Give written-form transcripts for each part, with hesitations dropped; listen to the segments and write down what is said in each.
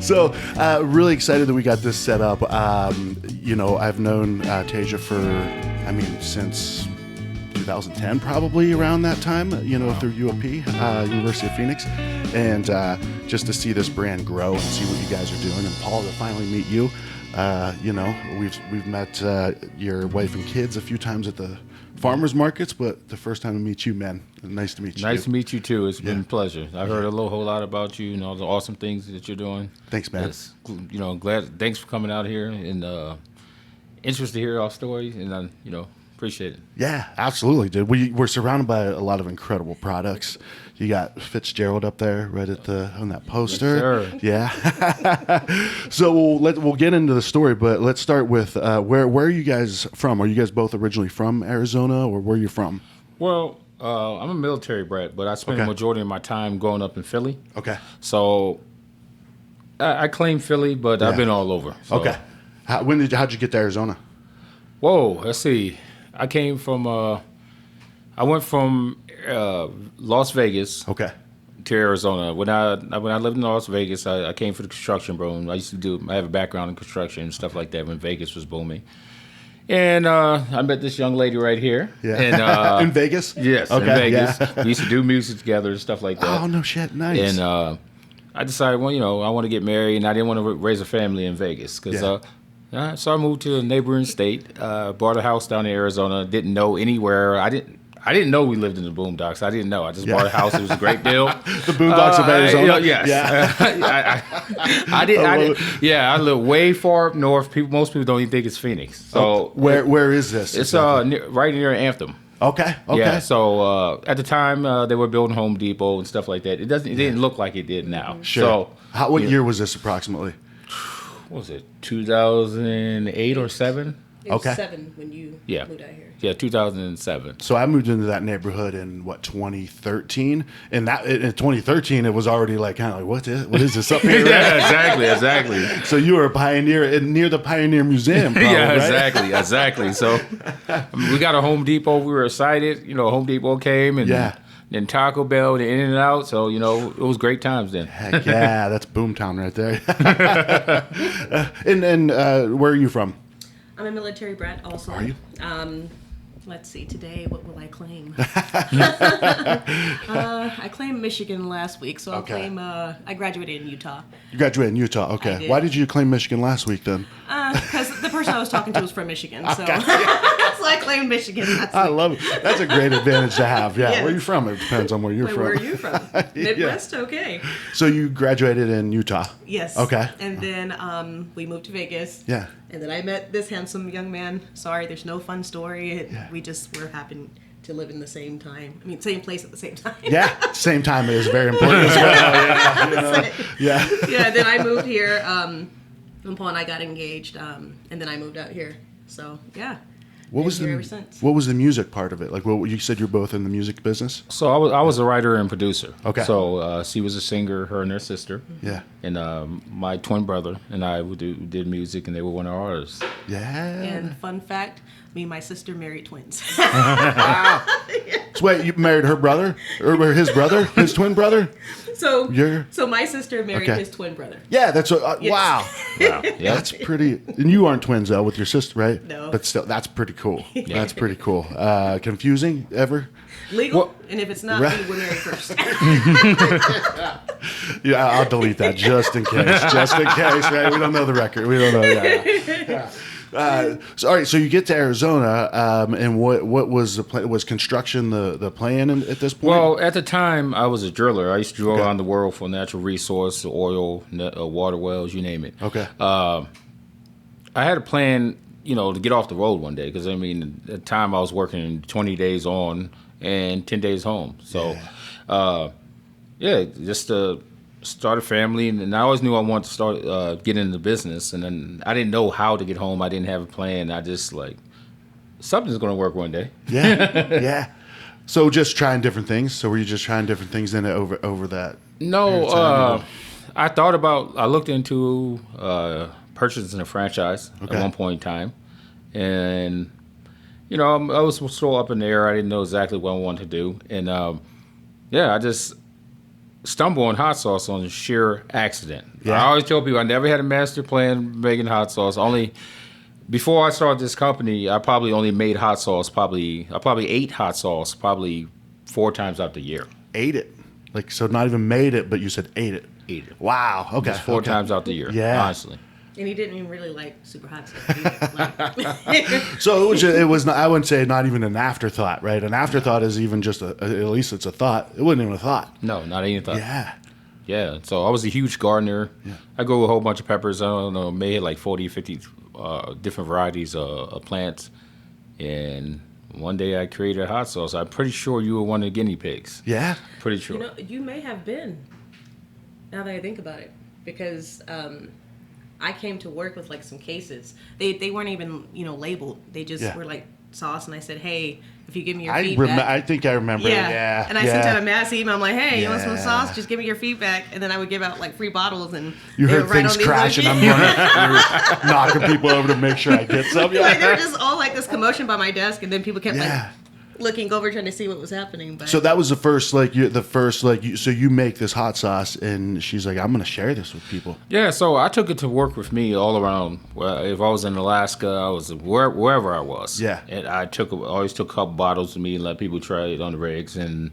So, really excited that we got this set up. I've known Tasia for, since 2010, probably around that time, through UOP, University of Phoenix. And just to see this brand grow and see what you guys are doing. And Paul, to finally meet you. We've met your wife and kids a few times at the farmers markets, but the first time to meet you, man. Nice to meet you. Nice to meet you too. It's been a pleasure. I heard a whole lot about you and all the awesome things that you're doing. Thanks, man. Glad. Thanks for coming out here and interested to hear our stories, and appreciate it. Yeah, absolutely, dude. We're surrounded by a lot of incredible products. You got Fitzgerald up there right on that poster. Yes, sir. Yeah. So we'll get into the story, but let's start with where are you guys from? Are you guys both originally from Arizona, or where are you from? Well, I'm a military brat, but I spent the majority of my time growing up in Philly. Okay. So I claim Philly, but I've been all over. So. Okay. How'd you get to Arizona? Whoa, let's see. I went from Las Vegas to Arizona. When I lived in Las Vegas, I came for the construction boom. I have a background in construction and stuff like that when Vegas was booming. And I met this young lady right here. Yeah. And, in Vegas? Yes, in Vegas. Yeah. We used to do music together and stuff like that. Oh, no shit. Nice. And I decided, I want to get married, and I didn't want to raise a family in Vegas. So I moved to a neighboring state, bought a house down in Arizona, didn't know anywhere. I didn't know we lived in the Boondocks. I didn't know. I just bought a house. It was a great deal. The Boondocks of Arizona? Yes. Yeah. I live way far up north. Most people don't even think it's Phoenix. So where is this? It's right near Anthem. Okay. Yeah. So at the time they were building Home Depot and stuff like that. It didn't look like it did now. Sure. So what year was this approximately? What was it? 2008 or 7? It was 7 when you moved out here. Yeah, 2007. So I moved into that neighborhood in 2013, and in 2013 it was already like kind of like what is this up here? Yeah, exactly. So you were a pioneer near the Pioneer Museum, probably, yeah, exactly. So we got a Home Depot. We were excited. Home Depot came and then Taco Bell, the In-N-Out. So it was great times then. Heck yeah, that's Boomtown right there. and where are you from? I'm a military brat also. Are you? Let's see, today, what will I claim? I claimed Michigan last week, so I'll claim, I graduated in Utah. You graduated in Utah, okay. Why did you claim Michigan last week then? Because the person I was talking to was from Michigan, so. So I claimed Michigan last week. I love it. That's a great advantage to have, yeah. Where are you from? It depends on where you're from. Where are you from? Midwest, okay. So you graduated in Utah? Yes. Okay. And then we moved to Vegas. Yeah. And then I met this handsome young man. Sorry, there's no fun story. We just were happened to live in the same time. Same place at the same time. Yeah, same time is very important as well. Yeah. Then I moved here. When Paul and I got engaged, and then I moved out here. So yeah. What was the music part of it? Like, you said you're both in the music business? So I was a writer and producer. Okay. So she was a singer, her and her sister. Yeah. And my twin brother and I did music, and they were one of our artists. Yeah. And fun fact, me and my sister married twins. Wow. So wait, you married her brother? Or his brother? His twin brother? So my sister married his twin brother. Yeah, that's what, wow. Yeah. That's pretty, and you aren't twins though with your sister, right? No. But still, that's pretty cool. That's pretty cool. Confusing ever? Legal, and if it's not, we're married first. Yeah, I'll delete that just in case. Just in case, right? We don't know the record. We don't know. Yeah. So, all right, so you get to Arizona, and what was the plan? Was construction the plan at this point? Well, at the time, I was a driller. I used to drill around the world for natural resource, oil, water wells, you name it. Okay. I had a plan, to get off the road one day, because, at the time I was working 20 days on and 10 days home. So, just to start a family, and I always knew I wanted to start get into business, and then I didn't know how to get home. I didn't have a plan. I just something's going to work one day. Yeah. So just trying different things. So were you just trying different things then over that? No, I looked into purchasing a franchise at one point in time, and I was still up in the air. I didn't know exactly what I wanted to do, and I just stumbled on hot sauce on sheer accident. Yeah. I always tell people I never had a master plan making hot sauce. Only before I started this company, I probably only made hot sauce. I probably ate hot sauce probably 4 times out the year. Ate it. Like, so not even made it, but you said ate it. Ate it. Wow. Okay. Just 4 times out the year. Yeah. Honestly. And he didn't even really like super hot stuff either. So it was not, I wouldn't say not even an afterthought, right? An afterthought is even just at least it's a thought. It wasn't even a thought. No, not any thought. Yeah. Yeah. So I was a huge gardener. Yeah. I grew a whole bunch of peppers. I don't know, made like 40, 50 different varieties of plants. And one day I created a hot sauce. I'm pretty sure you were one of the guinea pigs. Yeah. Pretty sure. You know, you may have been, now that I think about it, because I came to work with like some cases. They weren't even, labeled. They just were like sauce, and I said, hey, if you give me your feedback. I think I remember. Yeah. And I sent out a mass email. I'm like, hey, you want some sauce? Just give me your feedback. And then I would give out like free bottles, and you they heard would write things on these crash, and little I'm running, knocking people over to make sure I get some. Yeah. Like, they were just all like this commotion by my desk, and then people kept Yeah. like looking over trying to see what was happening. But So that was the first, so you make this hot sauce, and she's like, I'm going to share this with people. Yeah, so I took it to work with me all around. Well, if I was in Alaska, I was wherever I was. Yeah. And I always took a couple bottles with me and let people try it on the rigs. And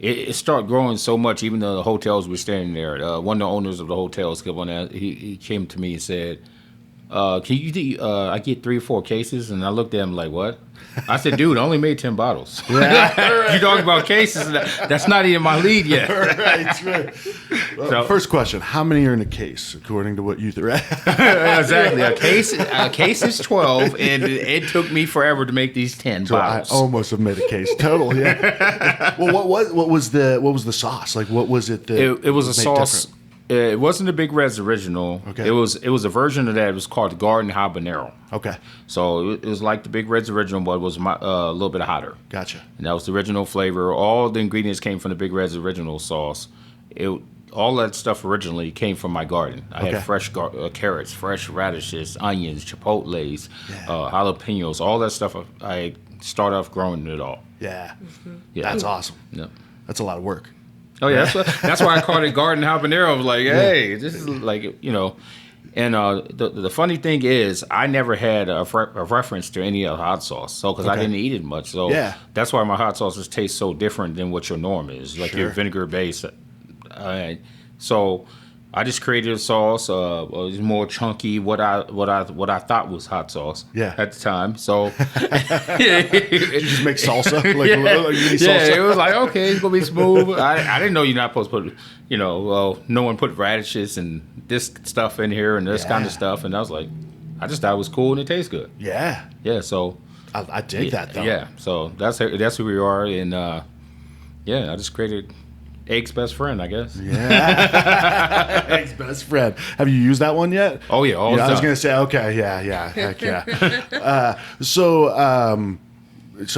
it started growing so much, even though the hotels were staying there. One of the owners of the hotels kept on that. He came to me and said, can you I get 3 or 4 cases? And I looked at him like, what? I said, dude, I only made 10 bottles. Yeah. You talking about cases? That's not even my lead yet. Right. Well, first question, how many are in a case, according to what you read? Exactly. A case is 12, and it took me forever to make these 10 bottles. I almost have made a case total, yeah. Well, what was the sauce? Like, what was it that it was a sauce. different? It wasn't a Big Red's original. Okay. It was a version of that. It was called Garden Habanero. Okay. So it was like the Big Red's original, but it was a little bit hotter. Gotcha. And that was the original flavor. All the ingredients came from the Big Red's original sauce. All that stuff originally came from my garden. I had fresh carrots, fresh radishes, onions, chipotles, jalapenos, all that stuff. I started off growing it all. Yeah. Mm-hmm. Yeah. That's awesome. Yeah. That's a lot of work. Oh yeah, that's why I called it Garden Habanero. I was like, hey, this is like, And the funny thing is, I never had a reference to any other hot sauce, so because I didn't eat it much, so that's why my hot sauces taste so different than what your norm is, like your vinegar base. So I just created a sauce. It was more chunky. What I thought was hot sauce at the time. So you just make salsa, salsa. It was like, okay, it's gonna be smooth. I didn't know you're not supposed to put, no one put radishes and this stuff in here and this kind of stuff. And I was like, I just thought it was cool and it tastes good. Yeah. Yeah. So I dig that though. Yeah. So that's who we are. And I just created Egg's best friend, I guess. Yeah. Egg's best friend. Have you used that one yet? Oh, yeah. All the time. I was going to say, okay, yeah. Heck yeah. So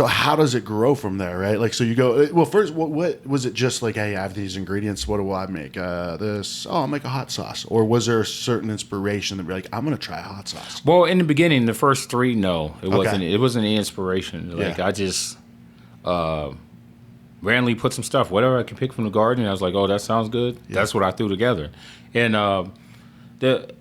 how does it grow from there, right? Like, so you go, well, first, what was it just like, hey, I have these ingredients. What do I make? I'll make a hot sauce. Or was there a certain inspiration that you're like, I'm going to try a hot sauce? Well, in the beginning, the first 3, no. It wasn't. It wasn't any inspiration. Like, I just randomly put some stuff, whatever I could pick from the garden. I was like, oh, that sounds good. Yeah. That's what I threw together. And the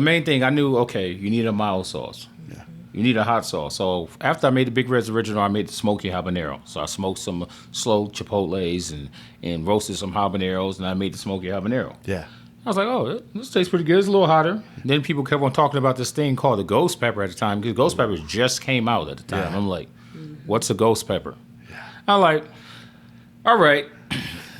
main thing, I knew, okay, you need a mild sauce. Yeah. You need a hot sauce. So after I made the Big Red's original, I made the smoky habanero. So I smoked some slow chipotles and roasted some habaneros, and I made the smoky habanero. Yeah. I was like, oh, this tastes pretty good. It's a little hotter. Then people kept on talking about this thing called the ghost pepper at the time, because ghost peppers just came out at the time. Yeah. I'm like, what's a ghost pepper? I'm like, all right.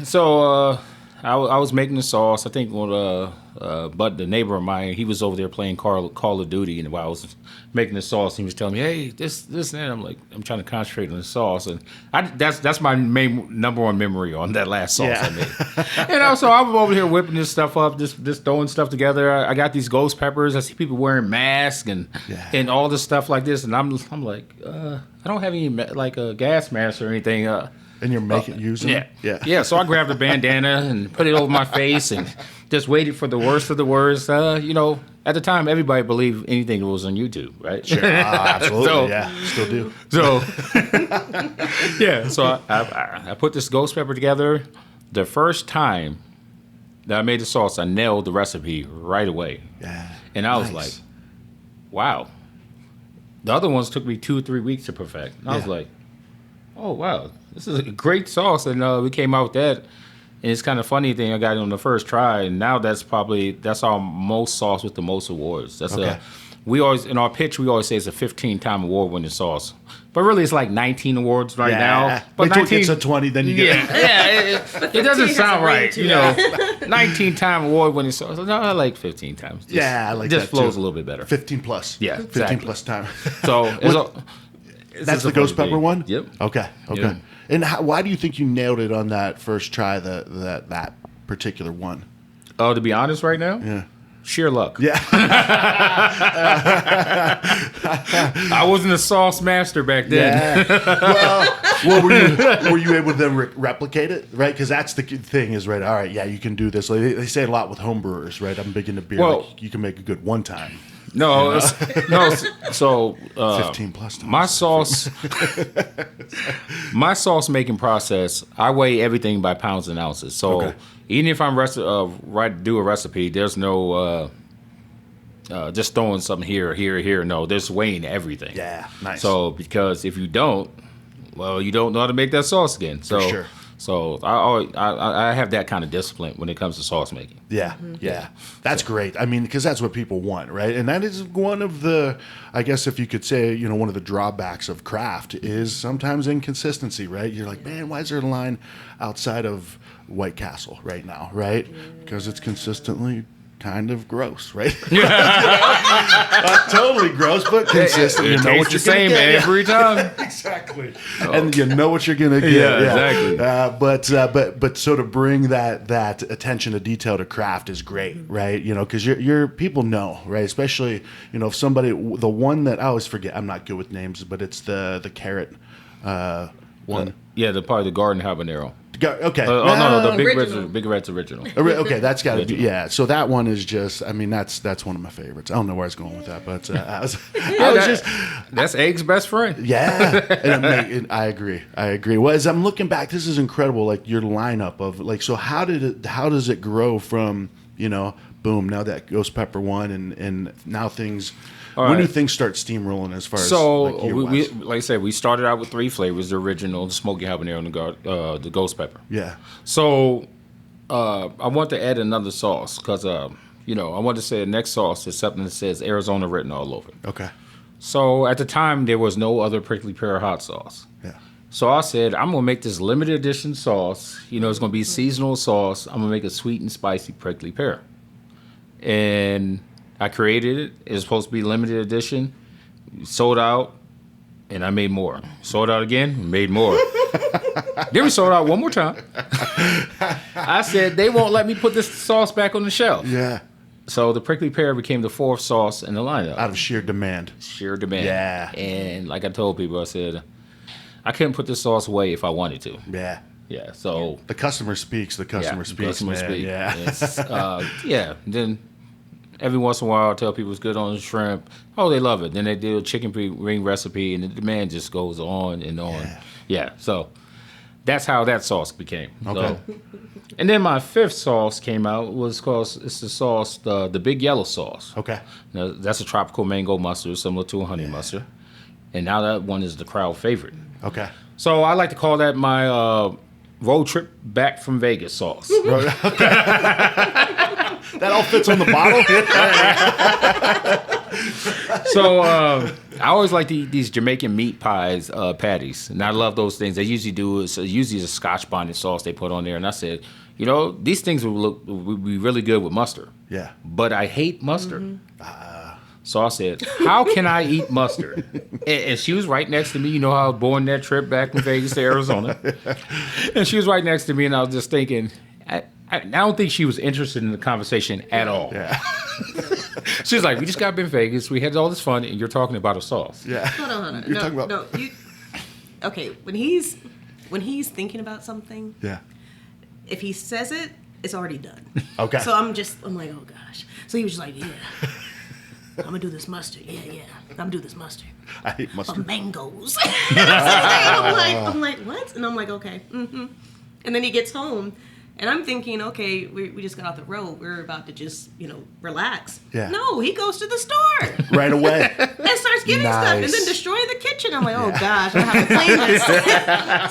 So I was making the sauce. I think but the neighbor of mine, he was over there playing Call of Duty, and while I was making the sauce, he was telling me, hey, this and that. I'm like, I'm trying to concentrate on the sauce, and that's my main number one memory on that last sauce I made. And so I was over here whipping this stuff up, just throwing stuff together. I got these ghost peppers. I see people wearing masks and all this stuff like this, and I'm like, I don't have any like a gas mask or anything. And you're using it? Yeah. So I grabbed a bandana and put it over my face and just waited for the worst of the worst. At the time, everybody believed anything that was on YouTube, right? Sure. Absolutely. Still do. So, so I put this ghost pepper together, the first time that I made the sauce, I nailed the recipe right away. Yeah. And I was like, wow. The other ones took me 2 or 3 weeks to perfect. And I was like, oh, wow, this is a great sauce. And we came out with that. And it's kind of funny thing, I got it on the first try. And now that's our most sauce with the most awards. That's we always, in our pitch, we always say it's a 15-time award-winning sauce. But really, it's like 19 awards right now. But 19, it's a 20, then you get it doesn't sound right, 19-time award-winning sauce. No, I like 15 times. I like that. It just flows too. a little bit better. 15 plus. Yeah, 15 exactly. plus time. So that's the ghost pepper one? Yep. Okay. Yep. And why do you think you nailed it on that first try, that particular one? Oh, to be honest right now? Yeah. Sheer luck. Yeah. I wasn't a sauce master back then. Yeah. Well, were you able to then replicate it, right? Because that's the thing is, right, all right, yeah, you can do this. Like, they say it a lot with home brewers, right? I'm big into beer. Well, like, you can make a good one time. No, so 15 plus times. My sauce making process, I weigh everything by pounds and ounces. So even if I'm do a recipe, there's no just throwing something here. No, there's weighing everything. Yeah, nice. So because if you don't, well, you don't know how to make that sauce again. So For sure. So I have that kind of discipline when it comes to sauce making. Yeah, yeah. That's great. I mean, because that's what people want, right? And that is one of the, I guess if you could say, one of the drawbacks of craft is sometimes inconsistency, right? You're like, man, why is there a line outside of White Castle right now, right? Because it's consistently kind of gross, right? Not totally gross, but consistent. It tastes the same every time. Exactly. And you know what you're gonna get. Exactly. But so to bring that attention to detail to craft is great, right? Because your people know, right? Especially if somebody, the one that I always forget, I'm not good with names, but it's the carrot one. Probably the garden habanero. Okay. No, the Big Red's original. Okay, that's got to be So that one is just. I mean, that's one of my favorites. I don't know where I was going with that, but that's egg's best friend. Yeah, and I agree. Well, as I'm looking back, this is incredible. Like your lineup of so how does it grow from boom, now that ghost pepper one and now things. When do things start steamrolling as far as we like I said, we started out with 3 flavors: the original, the smoky habanero, and the ghost pepper. Yeah. So I want to add another sauce because I want to say the next sauce is something that says Arizona written all over it. Okay. So at the time there was no other prickly pear hot sauce. Yeah. So I said I'm gonna make this limited edition sauce. It's gonna be a seasonal sauce. I'm gonna make a sweet and spicy prickly pear, and I created it. It was supposed to be limited edition. Sold out, and I made more. Sold out again, made more. Then we sold out one more time. I said, they won't let me put this sauce back on the shelf. Yeah. So the prickly pear became the 4th sauce in the lineup. Out of sheer demand. Yeah. And like I told people, I said, I couldn't put this sauce away if I wanted to. Yeah. Yeah, so... The customer speaks. The customer speaks, man. Yeah. Then... Every once in a while, I tell people it's good on the shrimp. Oh, they love it. Then they do a chicken wing recipe, and the demand just goes on and on. Yeah. So that's how that sauce became. Okay. So, and then my 5th sauce came out. It's the sauce, the Big Yellow sauce. Okay. Now, that's a tropical mango mustard, similar to a honey mustard. And now that one is the crowd favorite. Okay. So I like to call that my road trip back from Vegas sauce. That all fits on the bottle. So I always like these Jamaican meat pies patties, and I love those things. They usually a Scotch bonnet sauce they put on there, and I said, these things would be really good with mustard. Yeah. But I hate mustard. So I said, how can I eat mustard? And she was right next to me. You know how I was born that trip back from Vegas to Arizona. And she was right next to me, and I was just thinking, I don't think she was interested in the conversation at all. Yeah. She was like, we just got in Vegas. We had all this fun, and you're talking about a sauce. Yeah. Hold on. You're talking about... Okay, when he's thinking about something, yeah, if he says it, it's already done. Okay. So I'm like, oh gosh. So he was just like, yeah, I'm gonna do this mustard. Yeah, I'm gonna do this mustard. I hate mustard. Mangoes. I'm like, what? And I'm like, okay. Mm-hmm. And then he gets home. And I'm thinking, okay, we just got off the road. We're about to just, relax. Yeah. No, he goes to the store. Right away. And starts getting stuff and then destroying the kitchen. I'm like, oh gosh, I have to clean this.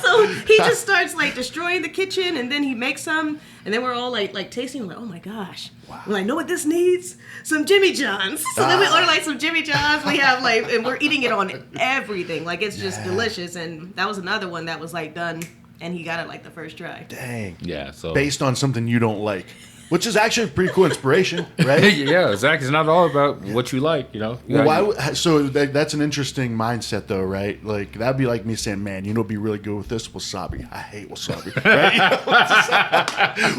So he just starts like destroying the kitchen, and then he makes some, and then we're all like tasting, like, oh my gosh. Wow. We're like, know what this needs? Some Jimmy John's. So then we order like some Jimmy John's. We have like, and we're eating it on everything. Like it's just delicious. And that was another one that was like done. And he got it like the first try. Dang. Yeah. So based on something you don't like, which is actually a pretty cool inspiration, right? Yeah, exactly. It's not all about what you like, Well, that's an interesting mindset, though, right? Like that'd be like me saying, "Man, it'd be really good with this wasabi. I hate wasabi."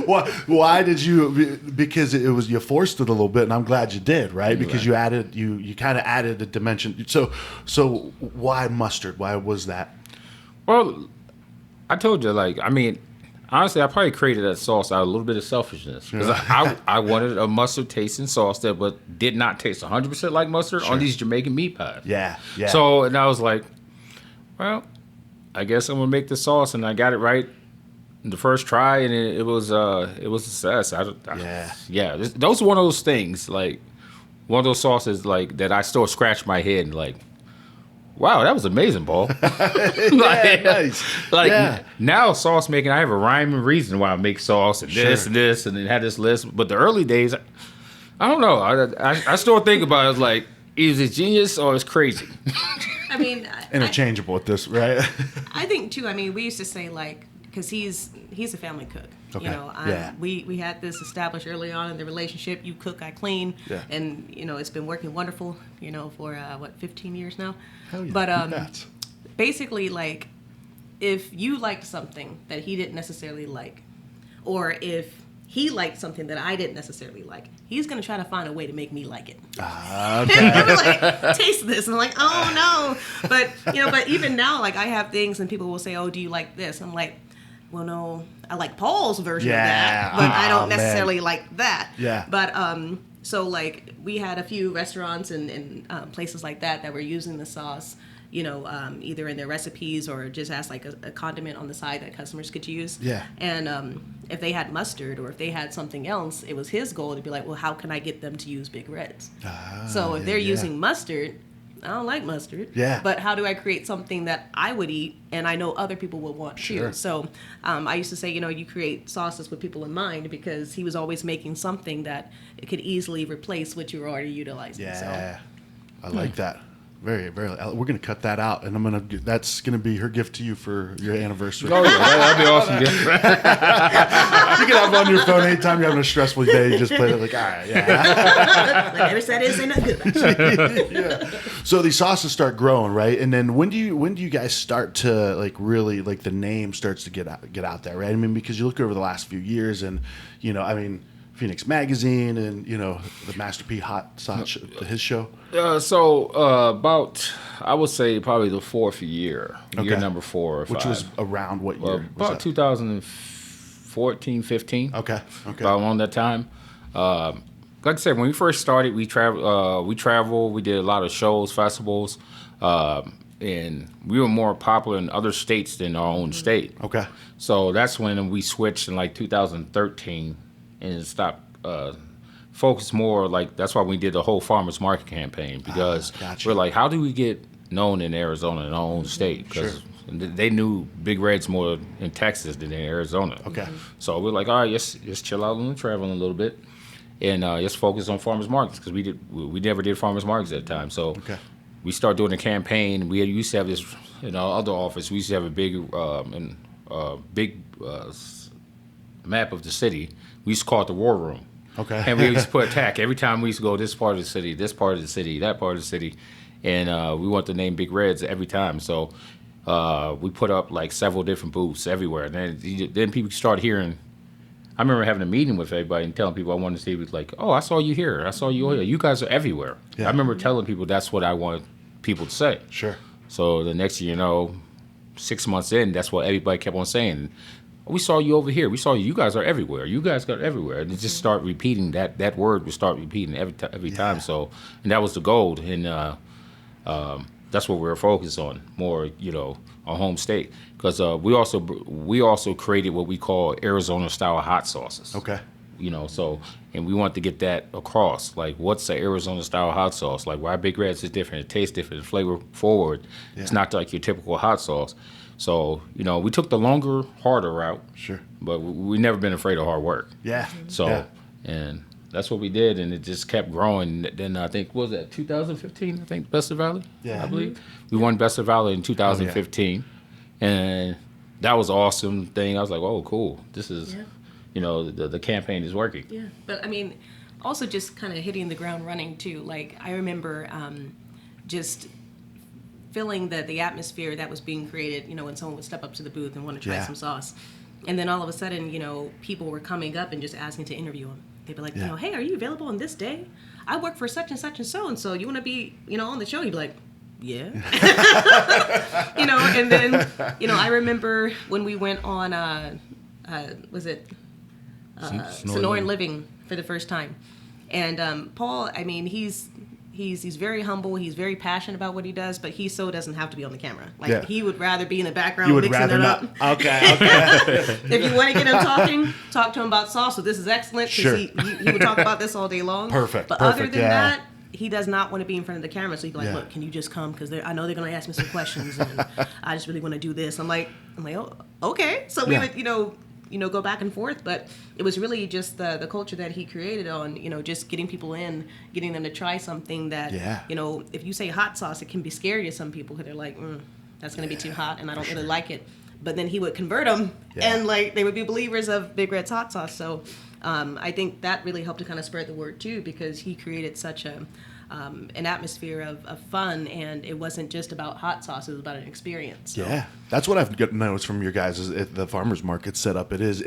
Right? Why did you? Because it was you forced it a little bit, and I'm glad you did, right? Because you added you kind of added a dimension. So why mustard? Why was that? Well, I told you, honestly, I probably created that sauce out of a little bit of selfishness. Because I wanted a mustard tasting sauce that did not taste 100% like mustard on these Jamaican meat pies. Yeah. So, and I was like, well, I guess I'm going to make the sauce. And I got it right the first try, and it was a success. Those are one of those things, like, one of those sauces, like, that I still scratch my head and, like, wow, that was amazing, Paul. Nice. Now sauce making, I have a rhyme and reason why I make sauce and this and this, and then had this list. But the early days, I don't know. I still think about it as like, is it genius or it's crazy? I mean, interchangeable with this, right? I think too. I mean, we used to say like, because he's a family cook. Okay. We had this established early on in the relationship. You cook, I clean, and it's been working wonderful. For 15 years now. Hell yeah. But basically, like, if you liked something that he didn't necessarily like, or if he liked something that I didn't necessarily like, he's gonna try to find a way to make me like it. Okay. And we're like, taste this, and I'm like, oh no. But even now, like, I have things, and people will say, oh, do you like this? I'm like, well, no, I like Paul's version of that, but I don't necessarily like that. Yeah. But so like we had a few restaurants and places like that were using the sauce, either in their recipes or just as like a condiment on the side that customers could use. Yeah. And if they had mustard or if they had something else, it was his goal to be like, well, how can I get them to use Big Reds? So if they're using mustard, I don't like mustard. Yeah. But how do I create something that I would eat and I know other people would want too? So I used to say, you create sauces with people in mind, because he was always making something that it could easily replace what you were already utilizing. Yeah. I like that. Very, very. We're gonna cut that out, and that's gonna be her gift to you for your anniversary. Oh yeah, that'd be awesome. You can have it on your phone anytime you're having a stressful day. You just play it like, all right, yeah. Like, never said it, say not good. Yeah. So these sauces start growing, right? And then when do you guys start to like really like the name starts to get out there, right? I mean, because you look over the last few years, and Phoenix Magazine and the Master P Hot Sauce, his show. About, I would say probably the fourth year number 4 or 5. Which was around what year? About 2014, 15. Okay. About around that time. Like I said, when we first started, we traveled. We did a lot of shows, festivals, and we were more popular in other states than our own state. Okay. So that's when we switched in like 2013 and stopped. Focus more, like, that's why we did the whole farmers market campaign, because gotcha. We're like, how do we get known in Arizona, in our own state? Because they knew Big Reds more in Texas than in Arizona. Okay. So we're like, all right, let's chill out on the traveling a little bit, and let's focus on farmers markets, because we never did farmers markets at the time. So we started doing a campaign. We used to have this in our other office. We used to have a big map of the city. We used to call it the War Room. Okay. And we used to put attack every time we used to go this part of the city, this part of the city, that part of the city, and we want to name Big Reds every time. So we put up like several different booths everywhere, and then people started hearing. I remember having a meeting with everybody and telling people I wanted to see. It was like, oh, I saw you here, I saw you here. You guys are everywhere. Yeah. I remember telling people that's what I wanted people to say. Sure. So the next year, 6 months in, that's what everybody kept on saying. We saw you over here. We saw you. You guys are everywhere. You guys got everywhere. And it just start repeating that word would start repeating every time. So, and that was the goal. And that's what we're focused on more, our home state. Because we also created what we call Arizona style hot sauces. Okay. And we want to get that across. Like, what's the Arizona style hot sauce? Like, why Big Red's is different. It tastes different. It's flavor forward. Yeah. It's not like your typical hot sauce. So, we took the longer, harder route. Sure. But we've never been afraid of hard work. Yeah. So, and that's what we did, and it just kept growing. Then I think, what was that, 2015, I think, Best of Valley? Yeah. I believe. We won Best of Valley in 2015. And that was an awesome thing. I was like, oh, cool. This is, the campaign is working. Yeah. But, I mean, also just kind of hitting the ground running, too. Like, I remember just feeling the atmosphere that was being created, when someone would step up to the booth and want to try some sauce. And then all of a sudden, people were coming up and just asking to interview them. They'd be like, hey, are you available on this day? I work for such and such and so and so. You want to be, on the show? You'd be like, yeah. And then, I remember when we went on, was it Sonoran Living for the first time. And Paul, I mean, he's very humble. He's very passionate about what he does, but he doesn't have to be on the camera. Like, he would rather be in the background you would mixing rather it not. up. Okay. If you want to get him talking, talk to him about sauce. So this is excellent. Sure. He would talk about this all day long. Perfect. But other than that, he does not want to be in front of the camera. So he'd be like, look, can you just come? Because I know they're going to ask me some questions, and I just really want to do this. I'm like, oh, okay. So we would, go back and forth, but it was really just the culture that he created on, just getting people in, getting them to try something that, if you say hot sauce, it can be scary to some people because they're like, that's going to be too hot and I don't really like it. But then he would convert them and they would be believers of Big Red's hot sauce. So I think that really helped to kind of spread the word too, because he created such an atmosphere of fun, and it wasn't just about hot sauce, it was about an experience. So. Yeah, that's what I've noticed from your guys is the farmers market setup. It is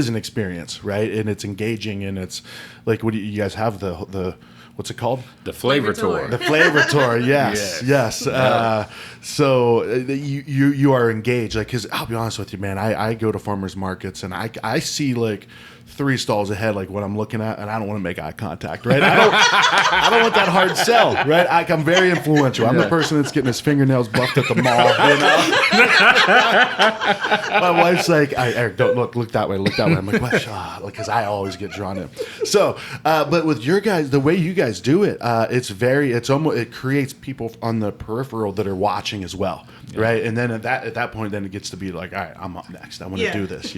an experience, right? And it's engaging, and it's like, what do you guys have the what's it called? The flavor tour. The flavor tour. Yes. So you are engaged, like, because I'll be honest with you, man, I go to farmers markets and I see like 3 stalls ahead, like what I'm looking at, and I don't want to make eye contact, right? I don't want that hard sell, right? I'm very influential. I'm the person that's getting his fingernails buffed at the mall, My wife's like, Eric, don't look that way. I'm like, what? Because I always get drawn in. So, but with your guys, the way you guys do it, it creates people on the peripheral that are watching as well, right? And then at that point, then it gets to be like, all right, I'm up next. I want to do this,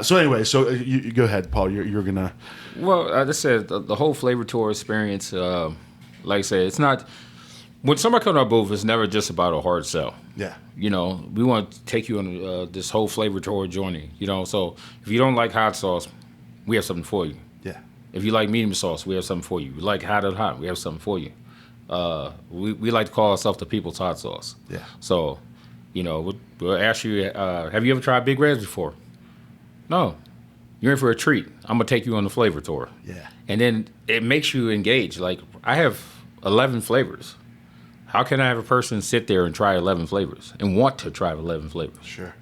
So anyway, you go ahead, Paul. You're gonna. Well, I just said the whole flavor tour experience. Like I said, it's not when somebody comes to our booth. It's never just about a hard sell. Yeah. We want to take you on this whole flavor tour journey. So if you don't like hot sauce, we have something for you. Yeah. If you like medium sauce, we have something for you. You like hot and hot, we have something for you. We like to call ourselves the people's hot sauce. Yeah. So, we'll ask you, have you ever tried Big Reds before? No. You're in for a treat. I'm going to take you on the flavor tour. Yeah. And then it makes you engage. Like, I have 11 flavors. How can I have a person sit there and try 11 flavors and want to try 11 flavors? Sure.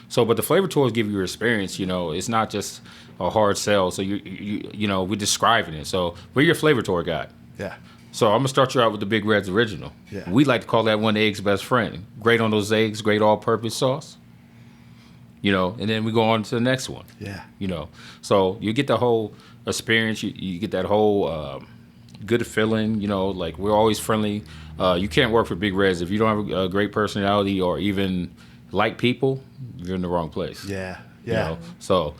So, but the flavor tours give you experience. It's not just a hard sell. So, we're describing it. So, we're your flavor tour guide. Yeah. So I'm going to start you out with the Big Red's Original. Yeah. We like to call that one egg's best friend. Great on those eggs, great all-purpose sauce. And then we go on to the next one. Yeah. So you get the whole experience. You get that whole good feeling, like we're always friendly. You can't work for Big Red's if you don't have a great personality or even like people, you're in the wrong place. Yeah. Yeah. So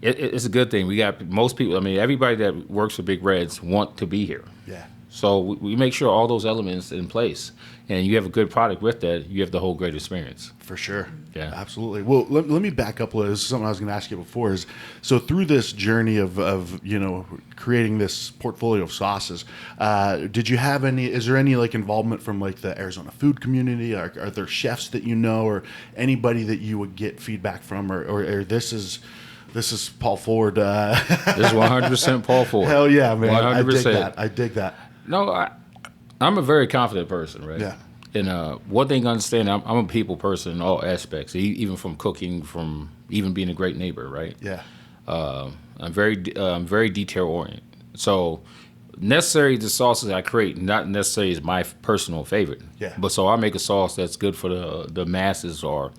it's a good thing. We got most people, everybody that works for Big Red's want to be here. Yeah. So we make sure all those elements in place, and you have a good product with that. You have the whole great experience. For sure. Yeah. Absolutely. Well, let me back up a little. This is something I was going to ask you before. So through this journey of creating this portfolio of sauces, did you have is there any like involvement from like the Arizona food community? Are there chefs that or anybody that you would get feedback from, or this is Paul Ford? This is 100% Paul Ford. Hell yeah, man. 100%. I dig that. No, I'm a very confident person, right? Yeah. And one thing I understand, I'm a people person in all aspects, even from cooking, from even being a great neighbor, right? Yeah. I'm very detail oriented. So necessarily the sauces I create, not necessarily is my personal favorite. Yeah. But so I make a sauce that's good for the masses or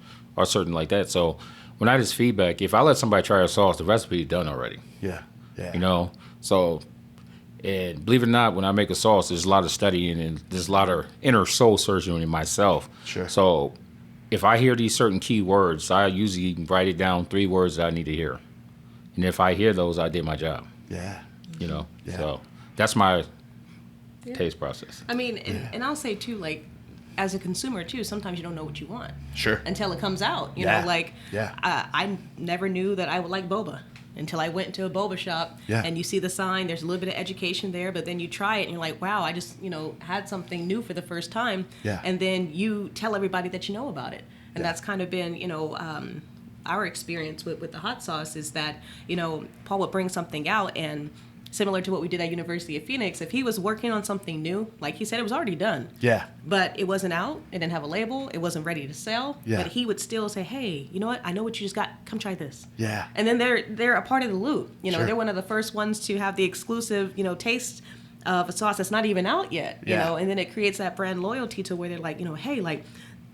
something like that. So when I just feedback, if I let somebody try a sauce, the recipe is done already. Yeah. Yeah. You know, so. And believe it or not, when I make a sauce, there's a lot of studying and there's a lot of inner soul searching in myself. Sure. So if I hear these certain key words, I usually write it down 3 words that I need to hear. And if I hear those, I did my job. Yeah. You know? Yeah. So that's my taste process. I mean, and I'll say too, like, as a consumer too, sometimes you don't know what you want. Sure. Until it comes out. You Yeah. know, like, Yeah. I never knew that I would like boba until I went into a boba shop. Yeah. And you see the sign, there's a little bit of education there, but then you try it and you're like, wow, I just, had something new for the first time. Yeah. And then you tell everybody that you know about it. And that's kind of been, our experience with the hot sauce is that, Paul would bring something out, and similar to what we did at University of Phoenix, if he was working on something new, like he said, it was already done. Yeah. But it wasn't out. It didn't have a label. It wasn't ready to sell. Yeah. But he would still say, hey, you know what? I know what you just got. Come try this. Yeah. And then they're a part of the loop. Sure. They're one of the first ones to have the exclusive, taste of a sauce that's not even out yet. Yeah. And then it creates that brand loyalty to where they're like, hey, like,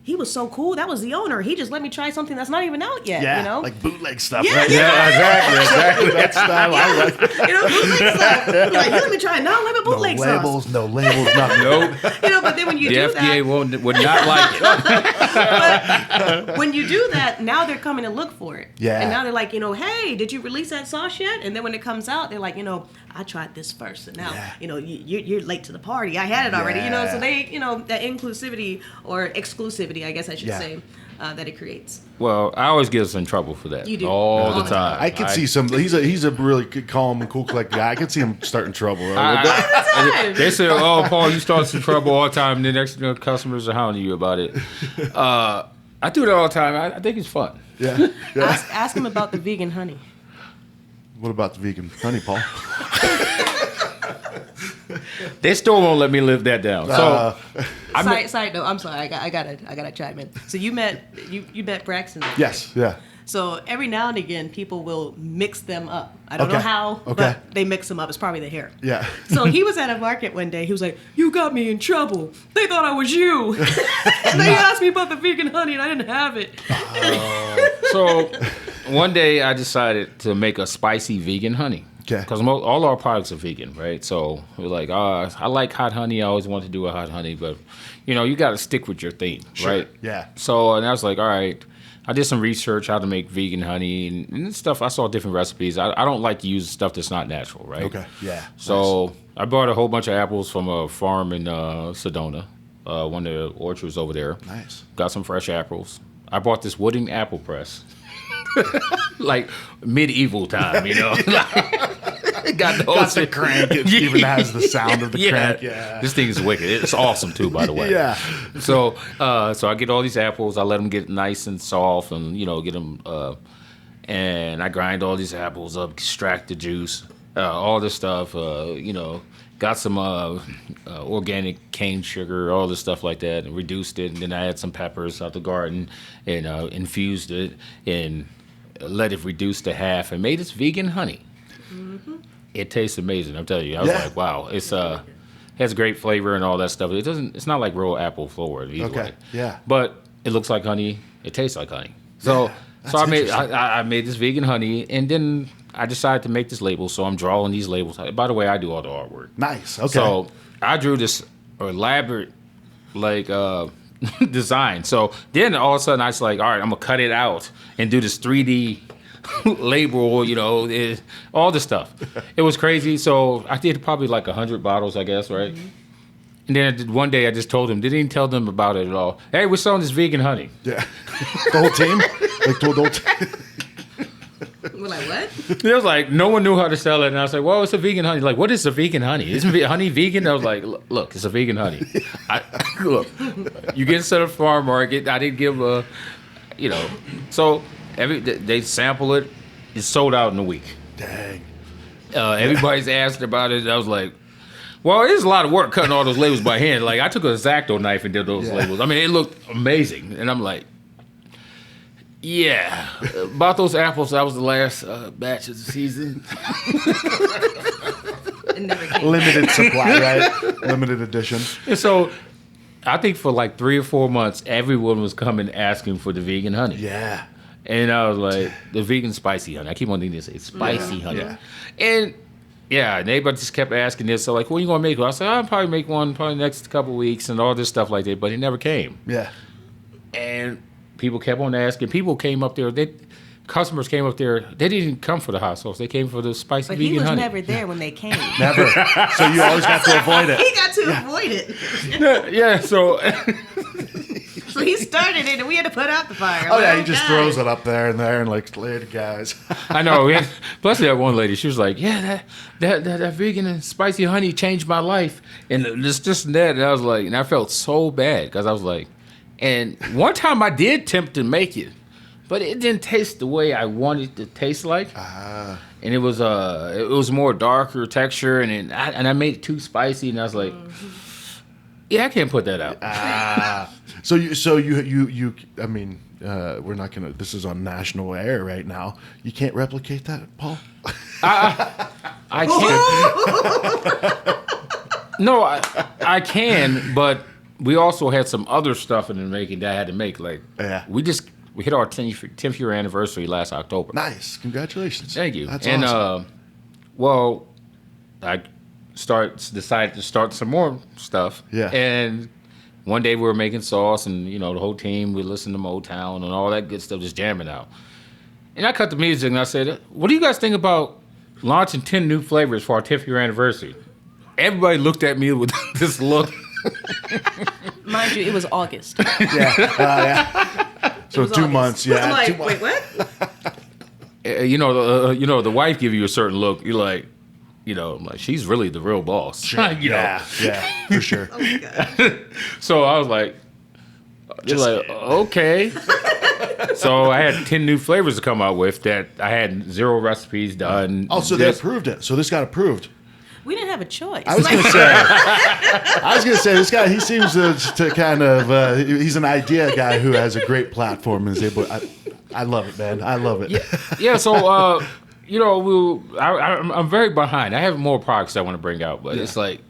he was so cool. That was the owner. He just let me try something that's not even out yet. Yeah. Like bootleg stuff. Yeah, Right? yeah. exactly. That style. I like. Bootleg stuff. You're like, let me try it. No, let me bootleg No sauce. labels. No labels. Nothing. Nope. But then when you The do FDA that, would not like it. but when you do that, now they're coming to look for it. Yeah. And now they're like, hey, did you release that sauce yet? And then when it comes out, they're like, I tried this first, and now, Yeah. you're late to the party. I had it already. Yeah. So they, that inclusivity or exclusivity, I guess I should Yeah. say, that it creates. Well, I always get us in trouble for that. You do. All All the time. I can see some. He's a really good, calm and cool, collected guy. I can see him starting trouble. Right? They say, "Oh, Paul, you start some trouble all the time." And the next customers are hounding you about it. I do it all the time. I think it's fun. Yeah. Yeah. Ask him about the vegan honey. What about the vegan honey, Paul? They still won't let me live that down. So, Side note, I'm sorry, I gotta chime in. So you met Braxton. Yes. Yeah. So every now and again, people will mix them up. I don't know Okay. how, Okay. but they mix them up. It's probably the hair. Yeah. So he was at a market one day. He was like, "You got me in trouble. They thought I was you. They asked me about the vegan honey, and I didn't have it." so one day I decided to make a spicy vegan honey. Okay. Because all our products are vegan, right? So we're like, I like hot honey. I always wanted to do a hot honey, but you got to stick with your theme, Sure. right? Yeah. So and I was like, all right. I did some research how to make vegan honey and stuff. I saw different recipes. I don't like to use stuff that's not natural, right? Okay. Yeah. So I bought a whole bunch of apples from a farm in Sedona, one of the orchards over there. Nice. Got some fresh apples. I bought this wooden apple press. Like medieval time, Got the crank. It even has the sound of the crank. Yeah. This thing is wicked. It's awesome too, by the way. Yeah. So I get all these apples. I let them get nice and soft, and get them. And I grind all these apples up, extract the juice, all this stuff. Got some organic cane sugar, all this stuff like that, and reduced it. And then I had some peppers out the garden, and infused it and let it reduce to half, and made this vegan honey. Mm-hmm. It tastes amazing. I'm telling you. I was like, wow, it's has great flavor and all that stuff. It's not like real apple forward either way. Yeah. But it looks like honey. It tastes like honey. So I made this vegan honey, and then I decided to make this label. So I'm drawing these labels. By the way, I do all the artwork. Nice. Okay. So I drew this elaborate design. So then all of a sudden I was like, all right, I'm gonna cut it out and do this 3D label, all this stuff. It was crazy. So I did probably like 100 bottles, I guess, right? Mm-hmm. And then one day I just told them, didn't even tell them about it at all. Hey, we're selling this vegan honey. Yeah. The whole team? Like told the whole team? We're like, what? It was like, no one knew how to sell it. And I was like, well, it's a vegan honey. Like, what is a vegan honey? Isn't honey vegan? I was like, look, it's a vegan honey. Look, you get it at a farm market. I didn't give So they sample it. It's sold out in a week. Dang. Everybody's asked about it. I was like, well, it's a lot of work cutting all those labels by hand. Like, I took an X-Acto knife and did those labels. I mean, it looked amazing. And I'm like, yeah, about those apples, that was the last batch of the season. It never came. Limited supply, right? Limited edition. And so I think for like 3 or 4 months, everyone was coming asking for the vegan honey. Yeah. And I was like, the vegan spicy honey. I keep on thinking to say spicy honey. Yeah. And everybody just kept asking this. So like, when are you going to make one? I said, I'll probably make one probably next couple of weeks and all this stuff like that. But it never came. Yeah. And people kept on asking. People came up there. Customers came up there. They didn't come for the hot sauce. They came for the spicy But vegan he was honey. never there when they came. Never. So you always got to avoid it. He got to avoid it. Yeah, so So he started it, and we had to put out the fire. Oh, yeah, he just throws it up there and like, later, guys. I know. Plus, that one lady, she was like, "Yeah, that vegan and spicy honey changed my life," and this and that. And I was like, and I felt so bad because I was like, and one time I did attempt to make it, but it didn't taste the way I wanted it to taste like. And it was more darker texture, and I made it too spicy, and I was like, yeah, I can't put that out. So you I mean, we're not gonna. This is on national air right now. You can't replicate that, Paul. I can't. No, I can, but we also had some other stuff in the making that I had to make. Like, we hit our 10th year anniversary last October. Nice, congratulations. Thank you. That's and awesome. Well, I decided to start some more stuff. Yeah. And one day we were making sauce, and the whole team, we listened to Motown and all that good stuff, just jamming out. And I cut the music and I said, "What do you guys think about launching 10 new flavors for our 10th year anniversary?" Everybody looked at me with this look. Mind you, it was August. Yeah. So 2 months. Yeah. I'm like, 2 months. wait, what? The wife give you a certain look. You're like, I'm like, she's really the real boss. Sure. Yeah, for sure. Oh my God. So I was like, okay. So I had 10 new flavors to come out with that I had 0 recipes done. Oh, so they approved it. So this got approved. We didn't have a choice. I was gonna say this guy. He seems to kind of. He's an idea guy who has a great platform and is able. I love it, man. I love it. Yeah. So I'm very behind. I have more products I want to bring out, but it's like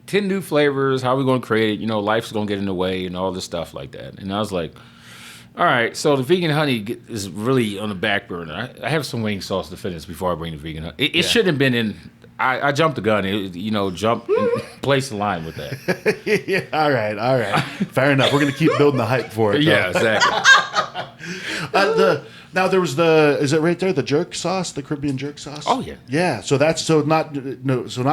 10 new flavors. How are we going to create it? Life's going to get in the way and all this stuff like that. And I was like, all right. So the vegan honey is really on the back burner. I have some wing sauce to finish before I bring the vegan honey. It shouldn't have been in. I jumped the gun. Jump and place the line with that. Yeah. All right. Fair enough. We're gonna keep building the hype for it. Though. Yeah, exactly. Now there was is it right there, the jerk sauce, the Caribbean jerk sauce? Oh yeah. Yeah. So that's not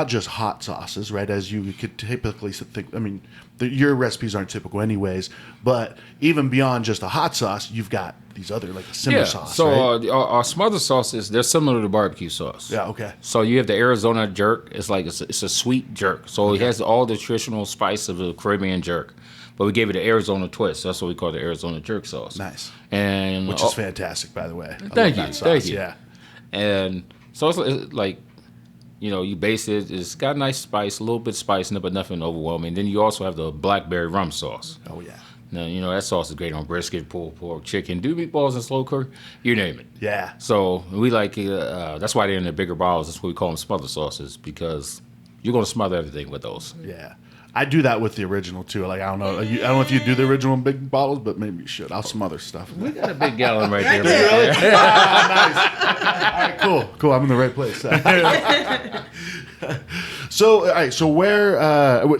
just hot sauces, right? As you could typically think. I mean, your recipes aren't typical anyways, but even beyond just a hot sauce, you've got these other like a simmer sauce. So right? our smother sauces, they're similar to barbecue sauce. Yeah. Okay. So you have the Arizona jerk. It's like it's a sweet jerk. So it has all the traditional spice of the Caribbean jerk, but we gave it an Arizona twist. That's what we call the Arizona jerk sauce. Nice. And which is fantastic, by the way. Thank you. Yeah. And so it's like, you base it. It's got a nice spice, a little bit spice in it, but nothing overwhelming. Then you also have the blackberry rum sauce. Oh yeah. Now, that sauce is great on brisket, pulled pork, chicken, do meatballs and slow cook, you name it. Yeah. So we like, that's why they're in the bigger bottles. That's what we call them smother sauces, because you're going to smother everything with those. Yeah. I do that with the original too. Like I don't know if you do the original in big bottles, but maybe you should. I'll smother stuff. We got a big gallon right there. Really? Nice. All right, cool. I'm in the right place. So, all right. So where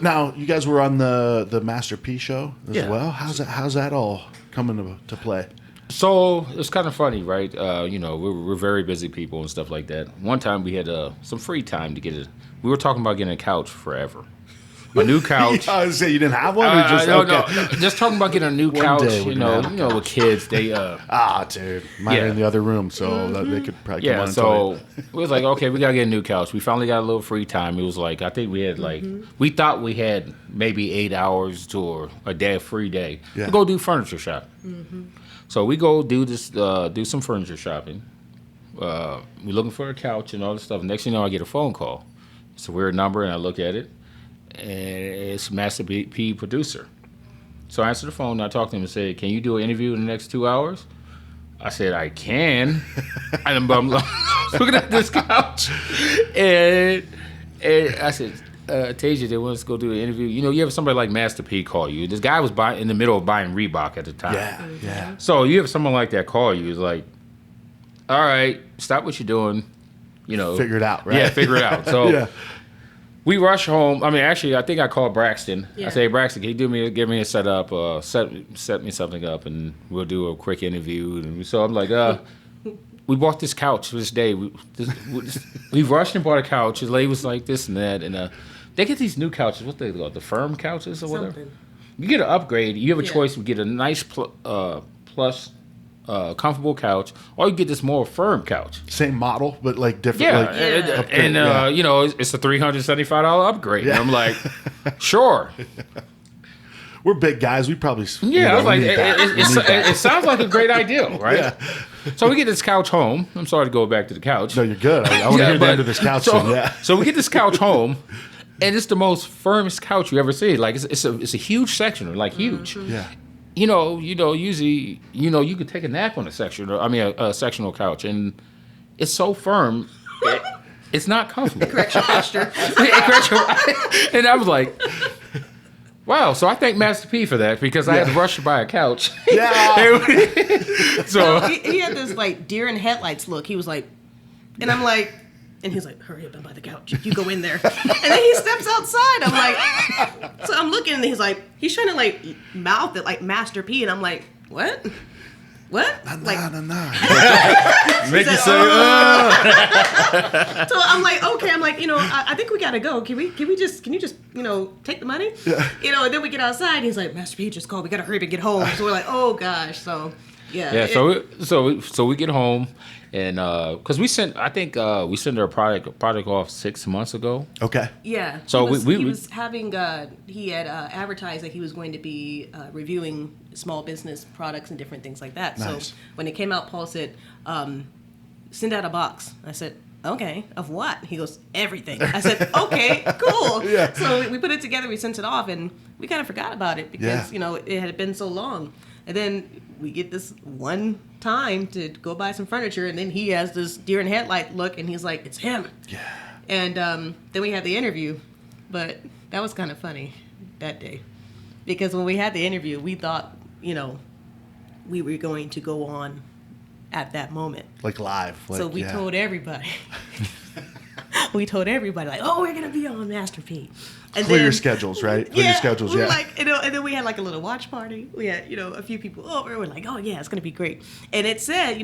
now you guys were on the Master P show as well. How's that all coming to play? So it's kind of funny, right? We're very busy people and stuff like that. One time we had some free time to get it. We were talking about getting a couch forever. A new couch. I was saying you didn't have one, or just no, just talking about getting a new couch. With kids, they dude, mine are in the other room, so that they could probably come on and so we was like, okay, we gotta get a new couch. We finally got a little free time. It was like, I think we had we thought we had maybe 8 hours to a free day to go do furniture shopping. Mm-hmm. So we go do some furniture shopping. We're looking for a couch and all this stuff. Next thing you know, I get a phone call. It's a weird number, and I look at it. And it's Master P producer. So I answered the phone, and I talked to him and said, can you do an interview in the next 2 hours? I said, I can. And I'm looking at this couch. And And I said, Tasia, they want us to go do an interview. You know, you have somebody like Master P call you. This guy was in the middle of buying Reebok at the time. Yeah. So you have someone like that call you. It's like, all right, stop what you're doing. You know, Figure it out, right? Yeah, figure it out. So Yeah. we rush home. I mean, actually, I think I called Braxton. Yeah. I say, Braxton, can you give me a setup, set me something up, and we'll do a quick interview. And so I'm like, we bought this couch this day. We rushed and bought a couch. The lady was like this and that, and they get these new couches. What they call the firm couches or whatever. Something. You get an upgrade. You have a Yeah. choice to get a nice plush, comfortable couch, or you get this more firm couch. Same model, but like different. Yeah, Like, and yeah. you know, it's a $375 upgrade. And I'm like, sure. We're big guys. We probably. Yeah, I was like, we need that. We need that. it sounds like a great idea, right? Yeah. So we get this couch home. I'm sorry to go back to the couch. No, you're good. I want to hear the end of this couch. So, Soon, yeah. so we get this couch home, and it's the most firmest couch you ever see. Like it's a huge sectional, like huge. Yeah. You know, usually, you could take a nap on a sectional. I mean, a sectional couch, and it's so firm, it's not comfortable. Correct your posture. And I was like, wow. So I thank Master P for that because I had to rush to buy a couch. Yeah. So he had this like deer in headlights look. He was like, and I'm like, and he's like, hurry up and buy the couch. You go in there. And then he steps outside. I'm like, so I'm looking and he's like, he's trying to like mouth it like Master P. And I'm like, what? What? Nah. make you say, So I'm like, okay. I'm like, I think we gotta go. Can you just, take the money? Yeah. And then we get outside. And he's like, Master P just called. We gotta hurry up and get home. So we're like, oh gosh. So yeah. Yeah, so we get home, and because we sent our product off 6 months ago. Okay. Yeah. So he was having he had advertised that he was going to be reviewing small business products and different things like that. Nice. So when it came out, Paul said, "Send out a box." I said, "Okay, of what?" He goes, "Everything." I said, "Okay, cool." Yeah. So we put it together. We sent it off, and we kind of forgot about it because it had been so long. And then we get this one time to go buy some furniture, and then he has this deer in headlight look, and he's like, "It's him." Yeah. And then we had the interview, but that was kind of funny that day because when we had the interview, we thought, we were going to go on at that moment. Like live. So we told everybody. We told everybody, like, oh, we're going to be on Master P. And Clear your schedules, right? Clear your schedules, we were yeah. like, and then we had like a little watch party. We had, a few people over. We're like, oh, yeah, it's going to be great. And it said,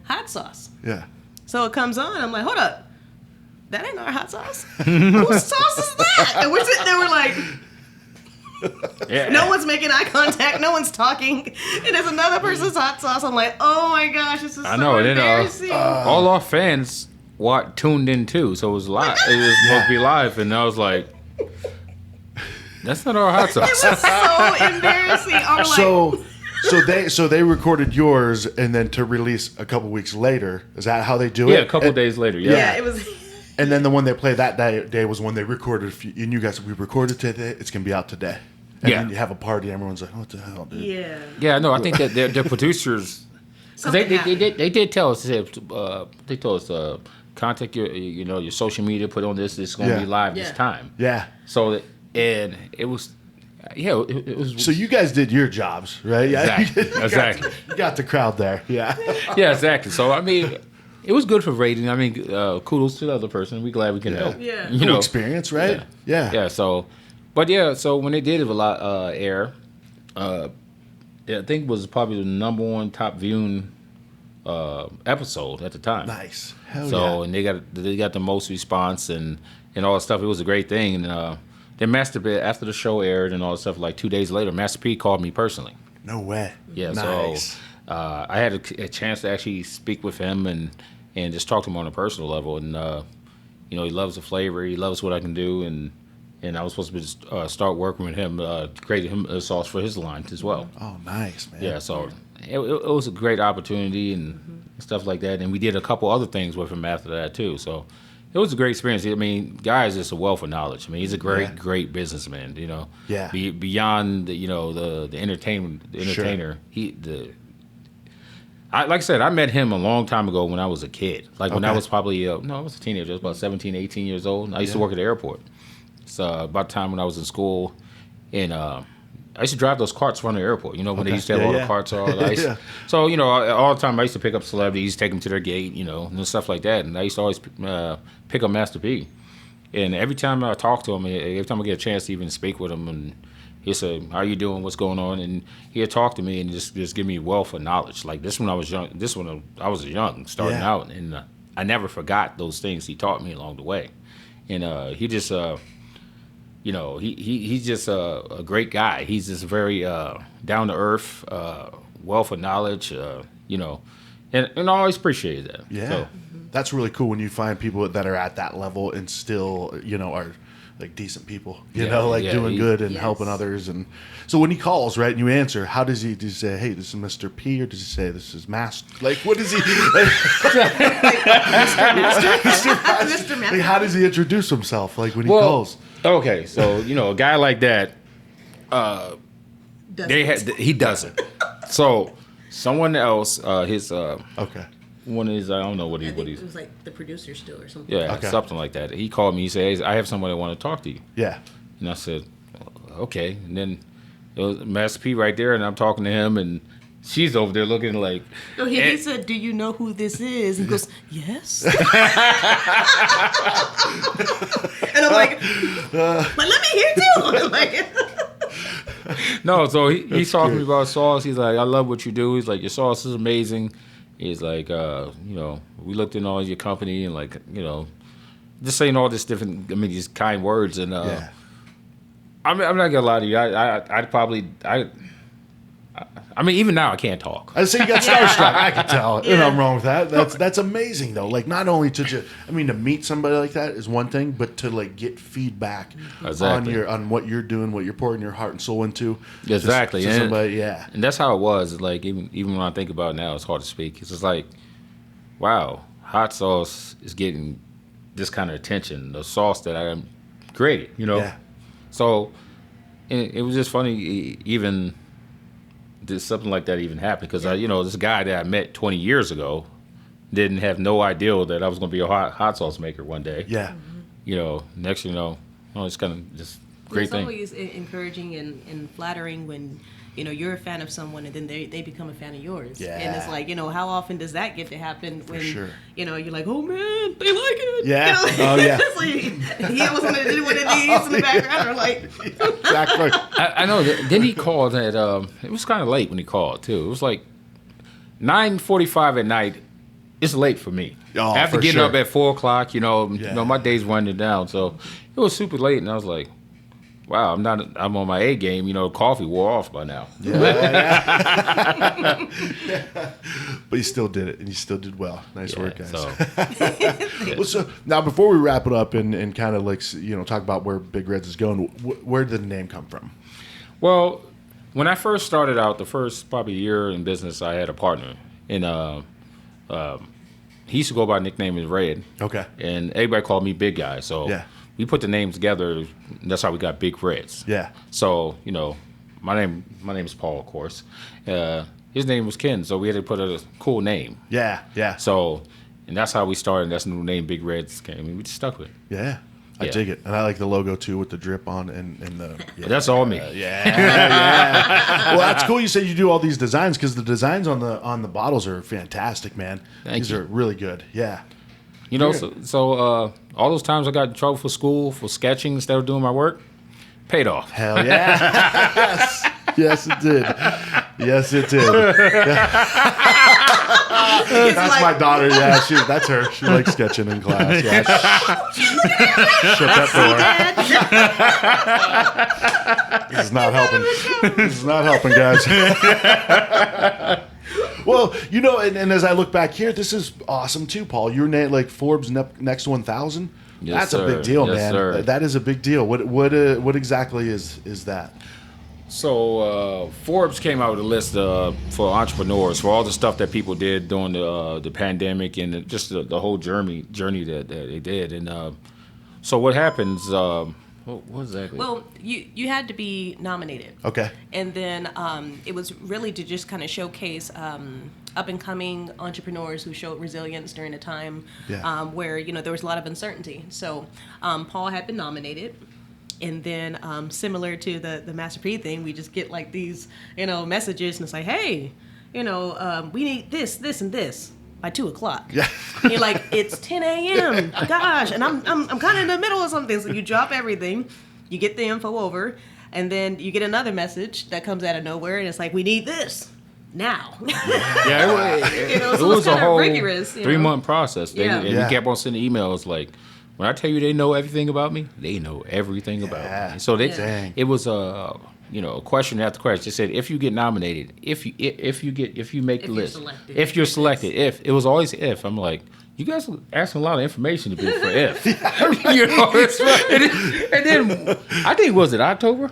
hot sauce. Yeah. So it comes on. I'm like, hold up. That ain't our hot sauce. Whose sauce is that? And we're sitting there, we're like, Yeah. no one's making eye contact. No one's talking. And there's another person's hot sauce. I'm like, oh my gosh, this is so embarrassing. All our fans tuned in too, so it was live. It was supposed to be live, and I was like, "That's not our hot It sauce." was so embarrassing. I was like, So they recorded yours and then to release a couple weeks later. Is that how they do it? Yeah, a couple days later. Yeah. yeah, it was. And then the one they played that day was when they recorded. And you guys, we recorded today. It's gonna be out today. And Yeah. then you have a party. Everyone's like, "What the hell, dude?" Yeah. Yeah, no, I think that their producers, 'cause Something they happened. did tell us. They told us contact your social media. Put on this. This is gonna Yeah. be live this Yeah. time. Yeah. So and it was, it was. So you guys did your jobs, right? Yeah. Exactly. You got the crowd there. Yeah. Yeah, exactly. So I mean, it was good for rating. I mean, kudos to the other person. We're glad we can help. Yeah. Cool experience, right? Yeah. Yeah. So, but yeah. So when they did it a lot air, I think it was probably the number one top viewing episode at the time. Nice. Hell So yeah. and they got the most response and all that stuff. It was a great thing. And then Master P, after the show aired and all that stuff, like 2 days later, Master P called me personally. No way. Yeah. Nice. So I had a chance to actually speak with him and just talk to him on a personal level. And he loves the flavor. He loves what I can do. And I was supposed to just, start working with him, create him a sauce for his line as well. Oh, nice, man. Yeah, so it was a great opportunity and stuff like that. And we did a couple other things with him after that, too. So it was a great experience. I mean, Guy's just a wealth of knowledge. I mean, he's a great businessman, Yeah. Beyond, the entertainer. Sure. like I said, I met him a long time ago when I was a kid. Like when I Okay. was probably, I was a teenager. I was about 17, 18 years old. And I used to work at the airport. So about the time when I was in school, and I used to drive those carts around the airport. You know, when they used to have all the carts all the ice. Yeah. So, you know, all the time I used to pick up celebrities, take them to their gate, you know, and stuff like that. And I used to always pick up Master P. And every time I talk to him, every time I get a chance to even speak with him, and he'd say, "How you doing? What's going on?" And he'd talk to me and just give me a wealth of knowledge. Like this when I was young. This when I was young, starting out, and I never forgot those things he taught me along the way. And he just, you know, he's just a great guy. He's just very down to earth, wealth of knowledge. You know, and I always appreciated that. Yeah. So, That's really cool when you find people that are at that level and still, you know, are like decent people, you know, like doing good and helping others. And so when he calls, right, and you answer, how does he say, "Hey, this is Mr. P," or does he say, "This is Master"? Like, what does he? Like, Mr. like, how does he introduce himself? Like when he calls? Okay, so you know, a guy like that, Doesn't. he doesn't. So someone else, his Okay. one of his, I don't know what I think he's. it was like the producer still or something. Yeah, Okay. something like that. He called me. He said, "Hey, I have someone that want to talk to you." Yeah. And I said, "Okay." And then it was Master P right there, and I'm talking to him, and she's over there looking like. No, he said, "Do you know who this is?" And he goes, "Yes." And I'm like, "But let me hear too." I'm like, No, so he's talking to me about sauce. He's like, "I love what you do." He's like, "Your sauce is amazing." He's like, you know, we looked in all your company and like, you know, just saying all this different, I mean, these kind words. And Yeah. I'm not gonna lie to you. I'd probably, I mean, even now I can't talk. I say you got starstruck. I can tell. And I'm wrong with that. That's amazing though. Like not only to just, I mean, to meet somebody like that is one thing, but to like get feedback Exactly. on what you're doing, what you're pouring your heart and soul into. Exactly. To somebody, yeah. And that's how it was. Like even when I think about it now, it's hard to speak. It's just like, wow, hot sauce is getting this kind of attention. The sauce that I created, you know. Yeah. So it was just funny, even did something like that even happen? Because you know, this guy that I met 20 years ago didn't have no idea that I was going to be a hot sauce maker one day. Yeah. You know, next you know, it's kind of just great it's thing. always encouraging and flattering when, you know, you're a fan of someone and then they become a fan of yours. Yeah. And it's like, you know, how often does that get to happen when, sure. you know, you're like, "Oh man, they like it." Yeah. You know? Oh, yeah. It's like, he was one of these in the background or like, Exactly. I know. Then he called at. It was kind of late when he called too. It was like 9:45 at night. It's late for me. Oh, After for getting sure. up at 4:00, you know, Yeah. my day's winding down. So it was super late, and I was like, "Wow, I'm on my A game." You know, coffee wore off by now. But you still did it, and you still did well. Nice work, guys. So Well, so now before we wrap it up and kind of like, you know, talk about where Big Reds is going, where did the name come from? well, when I first started out, the first probably year in business, I had a partner, and he used to go by nickname as Red. Okay. And everybody called me Big Guy. So Yeah. we put the names together. And that's how we got Big Reds. Yeah. So you know, my name is Paul, of course. His name was Ken, so we had to put a cool name. Yeah. Yeah. So, and that's how we started. That's the new name Big Reds came. And we just stuck with it. Yeah. I Yeah. dig it. And I like the logo too with the drip on and the. Yeah. That's all me. Yeah. Well, that's cool. You said you do all these designs because the designs on the bottles are fantastic, man. Thank These you. are really good. Yeah. You know, so all those times I got in trouble for school for sketching instead of doing my work, paid off. Hell yeah. Yes. Yes, it did. Yes, it did. That's my daughter. Yeah, that's her. She likes sketching in class. Yeah. Shut that door. This is not helping. This is not helping, guys. Well, you know, and as I look back here, this is awesome too, Paul. You're like Forbes next 1,000. Yes, That's sir. a big deal, Yes, man. sir. That is a big deal. What exactly is that? So Forbes came out with a list for entrepreneurs for all the stuff that people did during the pandemic and just the whole journey that they did. And so what happens? What exactly? Well, you had to be nominated. Okay. And then it was really to just kind of showcase up and coming entrepreneurs who showed resilience during a time where there was a lot of uncertainty. So Paul had been nominated. And then similar to the Master P thing, we just get like these messages and it's like, hey, we need this, and this by 2:00. Yeah. And you're like, it's 10 a.m. Gosh, and I'm kind of in the middle of something. So you drop everything, you get the info over, and then you get another message that comes out of nowhere, and it's like, we need this now. It so was a whole rigorous, 3-month process. And Yeah. we kept on sending emails like, when I tell you they know everything about me, they know everything about me. So it was a question after question. It said, if you get nominated, if you make the list, if you're selected, if it was always if. I'm like, you guys are asking a lot of information to be for if. And then I think was it October,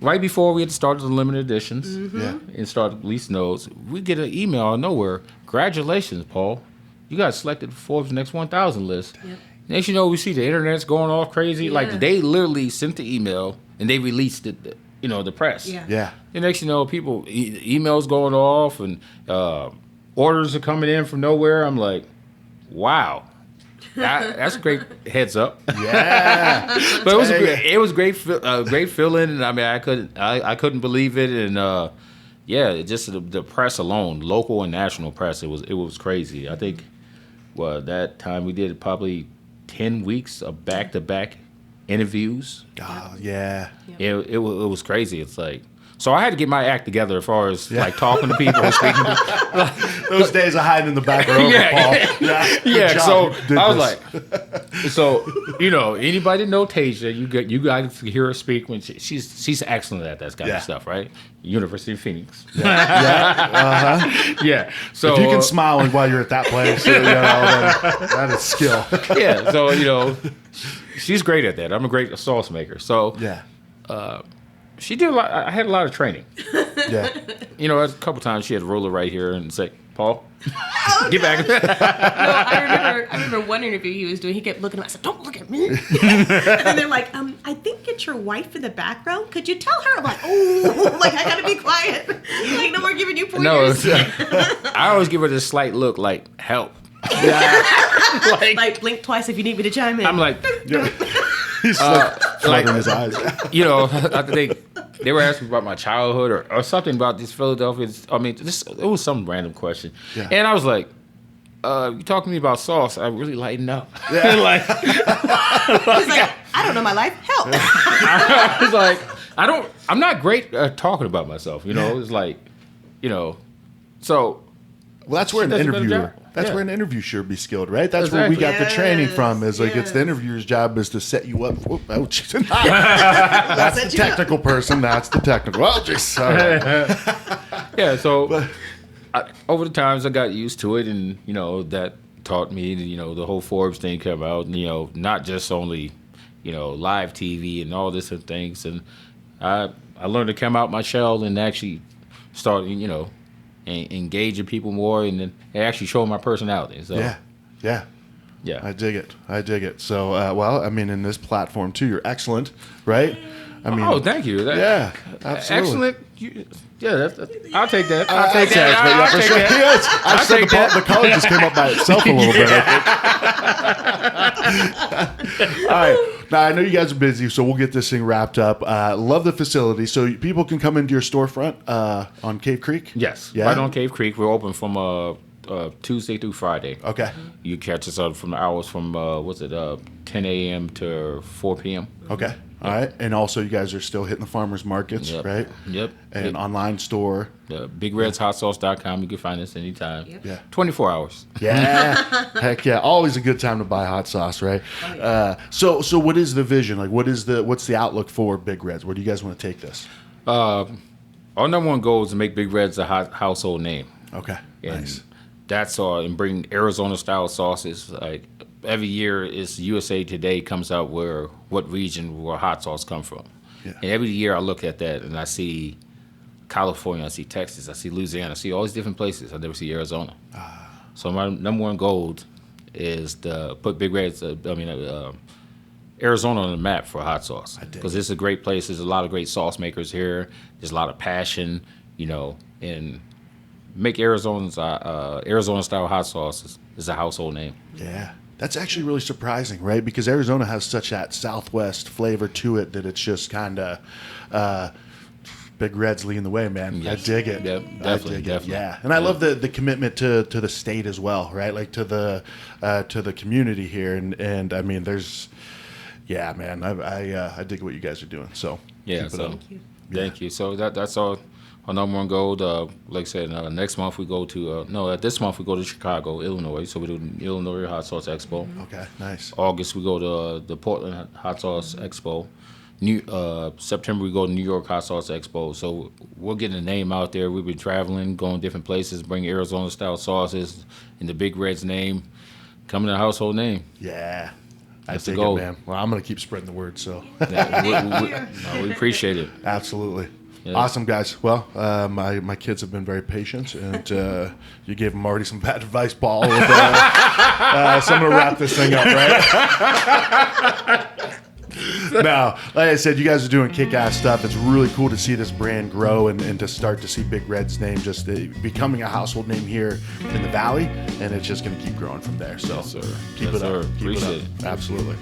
right before we had started the limited editions, and started releasing those. We get an email out of nowhere. Congratulations, Paul, you got selected for Forbes Next 1000 list. Yep. Next, we see the internet's going off crazy. Yeah. Like they literally sent the email and they released it. The press. Yeah. And next, people emails going off and orders are coming in from nowhere. I'm like, wow, that's a great heads up. Yeah. But it was great feeling. And I mean, I couldn't believe it. And just the press alone, local and national press, it was crazy. I think that time we did probably 10 weeks of back-to-back interviews. Oh, yeah. It was crazy. It's like, so I had to get my act together as far as like talking to people and speaking to those days of hiding in the back row, Paul. Yeah. So I was like, anybody know Tasia, you guys hear her speak when she's excellent at that kind of stuff, right? University of Phoenix. Yeah. So if you can smile while you're at that place, that is skill. Yeah. So she's great at that. I'm a great sauce maker. So she did a lot. I had a lot of training. Yeah. A couple times she had to roll it right here and say, Paul, get back. No, I remember one interview he was doing. He kept looking at me. I said, don't look at me. And then they're like, I think it's your wife in the background. Could you tell her? I'm like, oh, I got to be quiet. Like, no more giving you pointers. No, I always give her this slight look like, help. Yeah. like blink twice if you need me to chime in. I'm like, he's fluttering his eyes. I think they were asking about my childhood or something about this Philadelphia. I mean, it was some random question. Yeah. And I was like, you talking to me about sauce, I really lighten up. Yeah. He's like, I don't know my life. Help. I was like, I'm not great at talking about myself. It's like, so. Well, that's where an interviewer. That's where an interview should be skilled, right? That's where we got the training from. Is like it's the interviewer's job is to set you up. That's the technical person. That's the technical. Oh, just yeah. So over the times I got used to it, and that taught me. The whole Forbes thing came out. And, not just only live TV and all this and things. And I learned to come out my shell and actually start and engaging people more, and then actually showing my personality. So yeah. I dig it. So in this platform too, you're excellent, right? I mean, oh, thank you. Absolutely. Excellent. I'll take that. I'll take that. I'll take that. The color just came up by itself a little bit. All right. Now, I know you guys are busy, so we'll get this thing wrapped up. Love the facility. So people can come into your storefront on Cave Creek? Yes. Yeah? Right on Cave Creek. We're open from Tuesday through Friday. Okay. You catch us up from the hours from, 10 a.m. to 4 p.m. Okay. All right. And also, you guys are still hitting the farmers markets, right? Yep. And online store. BigRedsHotSauce.com. You can find us anytime. Yep. Yeah. 24 hours. Yeah. Heck yeah. Always a good time to buy hot sauce, right? Oh, yeah. So what is the vision? Like, what's the outlook for Big Reds? Where do you guys want to take this? Our number one goal is to make Big Reds a household name. Okay. And nice. That's all. And bring Arizona-style sauces. Like, every year is USA Today comes out what region where hot sauce come from. Yeah. And every year I look at that and I see California, I see Texas, I see Louisiana, I see all these different places. I never see Arizona. So my number one goal is to put Big Reds, Arizona on the map for hot sauce, I dig because it. it's a great place. There's a lot of great sauce makers here. There's a lot of passion, and make Arizona style hot sauce is a household name. Yeah. That's actually really surprising, right? Because Arizona has such that Southwest flavor to it that it's just kind of Big Red's leading the way, man. Yes. I dig it. Yep, I definitely, dig it. definitely. Yeah, and I love the commitment to the state as well, right? Like to the community here, and I mean, there's, yeah, man. I dig what you guys are doing. So Yeah, keep it so up. Thank you. thank you. So that's our number one goal. Like I said, next month we go to this month we go to Chicago, Illinois. So we do the Illinois Hot Sauce Expo. Okay, nice. August we go to the Portland Hot Sauce Expo. September we go to New York Hot Sauce Expo. So we're getting the name out there. We've been traveling, going different places, bringing Arizona style sauces in the Big Red's name, coming to a household name. Yeah, I That's the dig it, goal. man. Well, I'm gonna keep spreading the word. So We appreciate it. absolutely. Yeah. Awesome, guys. Well, my kids have been very patient, and you gave them already some bad advice, Paul. With, so I'm going to wrap this thing up, right? Now, like I said, you guys are doing kick-ass stuff. It's really cool to see this brand grow and to start to see Big Red's name just becoming a household name here in the Valley, and it's just going to keep growing from there. So Yes, sir. keep Yes, it up. sir. Keep Appreciate it up. it. Absolutely.